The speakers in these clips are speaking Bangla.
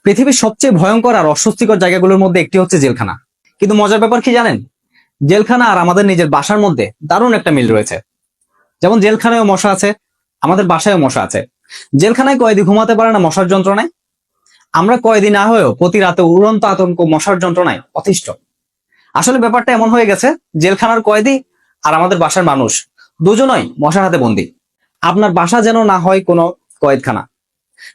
পৃথিবীর সবচেয়ে ভয়ঙ্কর আর অস্বস্তিকর জায়গাগুলোর মধ্যে একটি হচ্ছে জেলখানা। কিন্তু মজার ব্যাপার কি জানেন? জেলখানা আর আমাদের নিজের বাসার মধ্যে দারুণ একটা মিল রয়েছে। যেমন জেলখানায়ও মশা আছে, আমাদের বাসায়ও মশা আছে। জেলখানায় কয়েদি ঘুমাতে পারে না মশার যন্ত্রণায়, আমরা কয়েদি না হয়েও প্রতি রাতে উড়ন্ত আতঙ্ক মশার যন্ত্রণায় অতিষ্ঠ। আসলে ব্যাপারটা এমন হয়ে গেছে, জেলখানার কয়েদি আর আমাদের বাসার মানুষ দুজনই মশার হাতে বন্দী। আপনার বাসা যেন না হয় কোনো কয়েদখানা।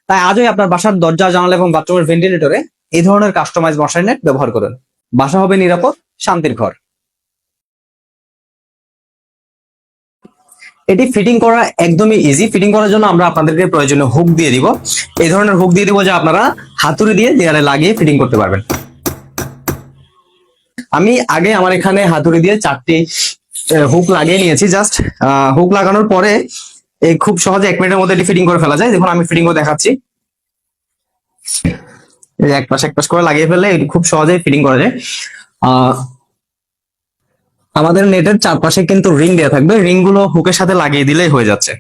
তাই আজই আপনার বাসার দরজা, জানালা এবং বাথরুমের ভেন্টিলেটরে এই ধরনের কাস্টমাইজ মশারি নেট ব্যবহার করুন। বাসা হবে নিরাপদ, শান্তির ঘর। এটি ফিটিং করা একদমই ইজি। ফিটিং করার জন্য আমরা আপনাদেরকে প্রয়োজনীয় হুক দিয়ে দিব। এই ধরনের হুক দিয়ে দিব যা আপনারা হাতুড়ি দিয়ে দেয়ালে লাগিয়ে ফিটিং করতে পারবেন। আমি আগে আমার এখানে হাতুড়ি দিয়ে 4টি হুক লাগিয়ে নিয়েছি। জাস্ট হুক লাগানোর পরে এই খুব সহজে 1 মিনিটের মধ্যে এটি ফিটিং করে ফেলা যায়। দেখুন আমি ফিটিং করে দেখাচ্ছি। এই এক পাশ করে লাগিয়ে ফেললে এটি খুব সহজেই ফিটিং করা যায়। আমাদের নেটের চারপাশে কিন্তু রিং দেওয়া থাকবে, রিং গুলো হুকের সাথে লাগিয়ে দিলেই হয়ে যাচ্ছে।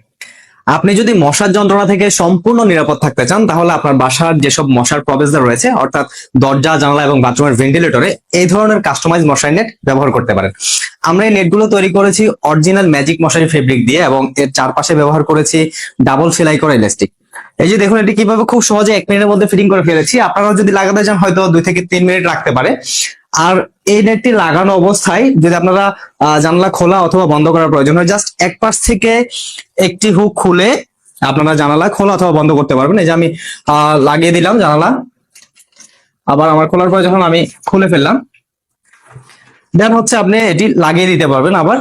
আপনি যদি মশার যন্ত্রণা থেকে সম্পূর্ণ নিরাপদ থাকতে চান, তাহলে আপনার বাসার যেসব মশার প্রবেশদ্বার রয়েছে, অর্থাৎ দরজা, জানালা এবং বাথরুমের ভেন্টিলেটরে এই ধরনের কাস্টমাইজ মশারি নেট ব্যবহার করতে পারেন। আমরা এই নেটগুলো তৈরি করেছি অরিজিনাল ম্যাজিক মশারি ফেব্রিক দিয়ে, এবং এর চারপাশে ব্যবহার করেছি ডাবল সেলাই করা ইলাস্টিক। এই যে দেখুন, এটি কিভাবে খুব সহজে 1 মিনিটের মধ্যে ফিটিং করে ফেলেছি। আপনারা যদি লাগাতে চান হয়তো 2 থেকে 3 মিনিট রাখতে পারে। আর এই নেটটি লাগানো অবস্থায় যদি আপনারা জানলা খোলা অথবা বন্ধ করার প্রয়োজন হয়, জাস্ট এক পাশ থেকে একটি হুক খুলে আপনারা জানালা খোলা অথবা বন্ধ করতে পারবেন। এই যে আমি লাগিয়ে দিলাম জানালা, আবার আমার খোলার পরে যখন আমি খুলে ফেললাম, দেন হচ্ছে আপনি এটি লাগিয়ে দিতে পারবেন আবার।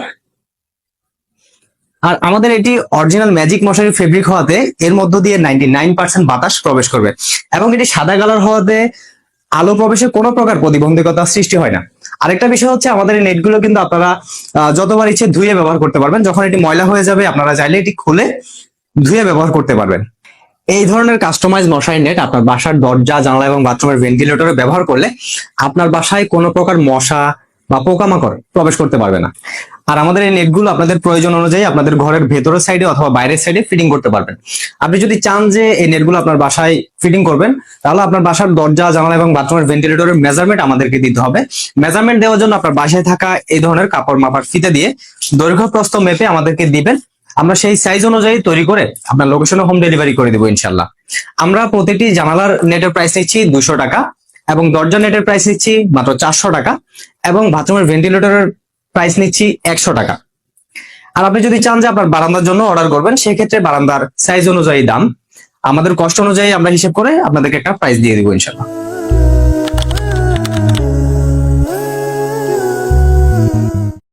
আর আমাদের এটি অরিজিনাল ম্যাজিক মশারি ফেব্রিক হওয়াতে এর মধ্য দিয়ে 99% বাতাস প্রবেশ করবে, এবং এটি সাদা কালার হওয়াতে আলো প্রবেশে কোনো প্রকার প্রতিবন্ধকতা সৃষ্টি হয় না। আরেকটা বিষয় হচ্ছে, আমাদের এই নেটগুলো কিন্তু আপনারা যতবার ইচ্ছে ধুয়ে ব্যবহার করতে পারবেন। যখন এটি ময়লা হয়ে যাবে আপনারা চাইলে এটি খুলে ধুয়ে ব্যবহার করতে পারবেন। এই ধরনের কাস্টমাইজ মশারি নেট আপনার বাসার দরজা, জানালা এবং বাথরুমের ভেন্টিলেটরে ব্যবহার করলে আপনার বাসায় কোনো প্রকার মশা বা পোকামাকড় প্রবেশ করতে পারবে না। আর আমাদের এই নেটগুলো আপনাদের প্রয়োজন অনুযায়ী আপনাদের ঘরের ভেতরের সাইডে অথবা বাইরের সাইডে ফিটিং করতে পারবেন। আপনি যদি চান যে এই নেটগুলো আপনার বাসায় ফিটিং করবেন, তাহলে আপনার বাসার দরজা, জানালা এবং বাথরুমের ভেন্টিলেটরের মেজারমেন্ট আমাদেরকে দিতে হবে। মেজারমেন্ট দেওয়ার জন্য আপনার বাসায় থাকা এই ধরনের কাপড় মাপার ফিতে দিয়ে দৈর্ঘ্য প্রস্থ মেপে আমাদেরকে দিবেন। আমরা সেই সাইজ অনুযায়ী তৈরি করে আপনার লোকেশনে হোম ডেলিভারি করে দেবো ইনশাল্লাহ। আমরা প্রতিটি জানালার নেটের প্রাইস নিচ্ছি 200 টাকা, এবং দরজা নেটের প্রাইস নিচ্ছি মাত্র 400 টাকা, এবং বাথরুমের ভেন্টিলেটরের প্রাইস নিচ্ছি 100 টাকা। আর আপনি যদি চান যে আপনার বারান্দার জন্য অর্ডার করবেন, সেক্ষেত্রে বারান্দার সাইজ অনুযায়ী দাম, আমাদের কষ্ট অনুযায়ী আমরা হিসেব করে আপনাদেরকে একটা প্রাইস দিয়ে দিব ইনশাল্লাহ।